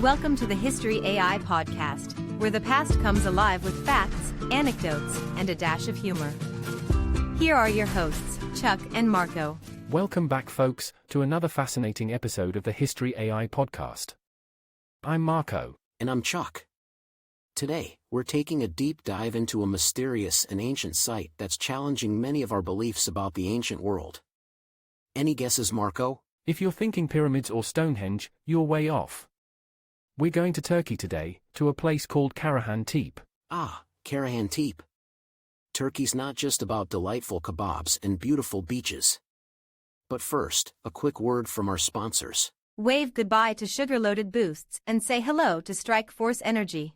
Welcome to the History AI podcast, where the past comes alive with facts, anecdotes, and a dash of humor. Here are your hosts, Chuck and Marco. Welcome back, folks, to another fascinating episode of the History AI podcast. I'm Marco. And I'm Chuck. Today, we're taking a deep dive into a mysterious and ancient site that's challenging many of our beliefs about the ancient world. Any guesses, Marco? If you're thinking pyramids or Stonehenge, you're way off. We're going to Turkey today, to a place called Karahan, Tepe. Ah, Karahan Tepe. Turkey's not just about delightful kebabs and beautiful beaches. But first, a quick word from our sponsors. Wave goodbye to sugar-loaded boosts and say hello to Strikeforce Energy.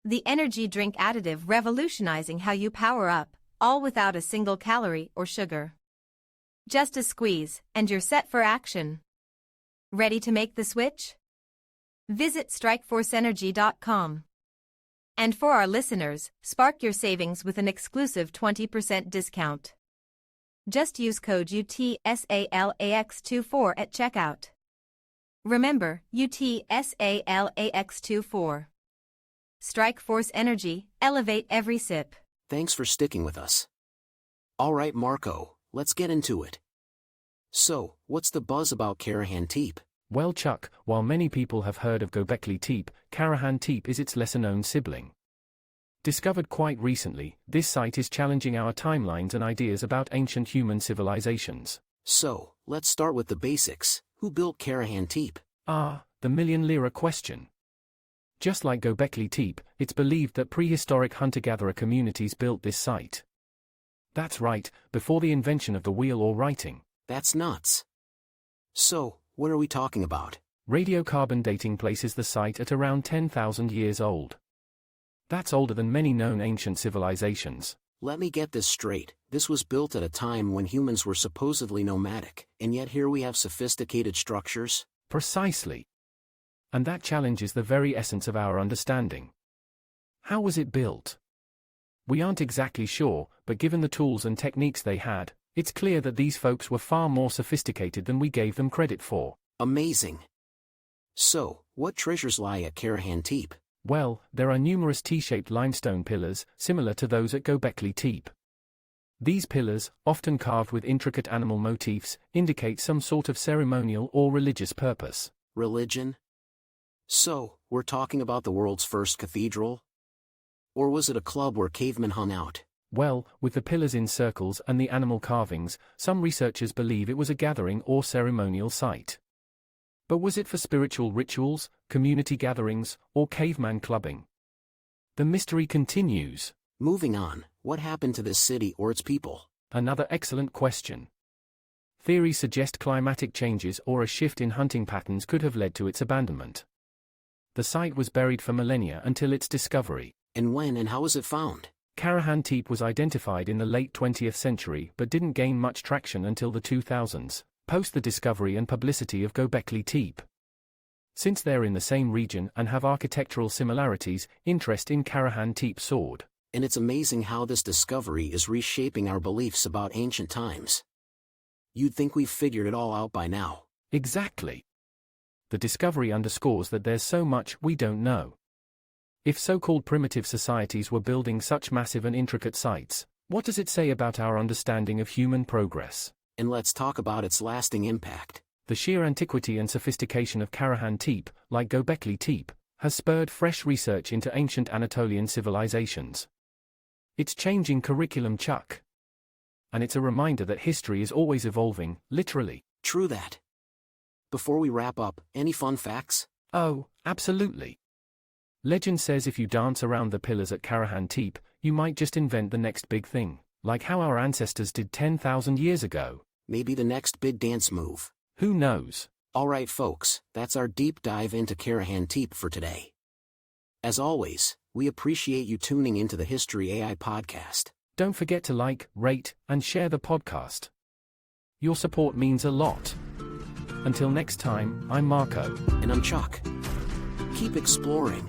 The energy drink additive revolutionizing how you power up, all without a single calorie or sugar. Just a squeeze, and you're set for action. Ready to make the switch? Visit strikeforceenergy.com. And for our listeners, spark your savings with an exclusive 20% discount. Just use code UTSALAX24 at checkout. Remember, UTSALAX24. Strikeforce Energy, elevate every sip. Thanks for sticking with us. All right, Marco, let's get into it. So, what's the buzz about Karahan Tepe? Well, Chuck, while many people have heard of Göbekli Tepe, Karahan Tepe is its lesser-known sibling. Discovered quite recently, this site is challenging our timelines and ideas about ancient human civilizations. So, let's start with the basics. Who built Karahan Tepe? The million lira question. Just like Göbekli Tepe, it's believed that prehistoric hunter-gatherer communities built this site. That's right, before the invention of the wheel or writing. That's nuts. So, what are we talking about? Radiocarbon dating places the site at around 10,000 years old. That's older than many known ancient civilizations. Let me get this straight. This was built at a time when humans were supposedly nomadic, and yet here we have sophisticated structures? Precisely. And that challenges the very essence of our understanding. How was it built? We aren't exactly sure, but given the tools and techniques they had, it's clear that these folks were far more sophisticated than we gave them credit for. Amazing. So, what treasures lie at Karahan Tepe? Well, there are numerous T-shaped limestone pillars, similar to those at Göbekli Tepe. These pillars, often carved with intricate animal motifs, indicate some sort of ceremonial or religious purpose. Religion? So, we're talking about the world's first cathedral? Or was it a club where cavemen hung out? Well, with the pillars in circles and the animal carvings, some researchers believe it was a gathering or ceremonial site. But was it for spiritual rituals, community gatherings, or caveman clubbing? The mystery continues. Moving on, what happened to this city or its people? Another excellent question. Theories suggest climatic changes or a shift in hunting patterns could have led to its abandonment. The site was buried for millennia until its discovery. And when and how was it found? Karahan Tepe was identified in the late 20th century but didn't gain much traction until the 2000s, post the discovery and publicity of Göbekli Tepe. Since they're in the same region and have architectural similarities, interest in Karahan Tepe soared. And it's amazing how this discovery is reshaping our beliefs about ancient times. You'd think we've figured it all out by now. Exactly. The discovery underscores that there's so much we don't know. If so-called primitive societies were building such massive and intricate sites, what does it say about our understanding of human progress? And let's talk about its lasting impact. The sheer antiquity and sophistication of Karahan Tepe, like Göbekli Tepe, has spurred fresh research into ancient Anatolian civilizations. It's changing curriculum, Chuck. And it's a reminder that history is always evolving, literally. True that. Before we wrap up, any fun facts? Oh, absolutely. Legend says if you dance around the pillars at Karahan Tepe, you might just invent the next big thing, like how our ancestors did 10,000 years ago. Maybe the next big dance move. Who knows? Alright folks, that's our deep dive into Karahan Tepe for today. As always, we appreciate you tuning into the History AI podcast. Don't forget to like, rate, and share the podcast. Your support means a lot. Until next time, I'm Marco. And I'm Chuck. Keep exploring,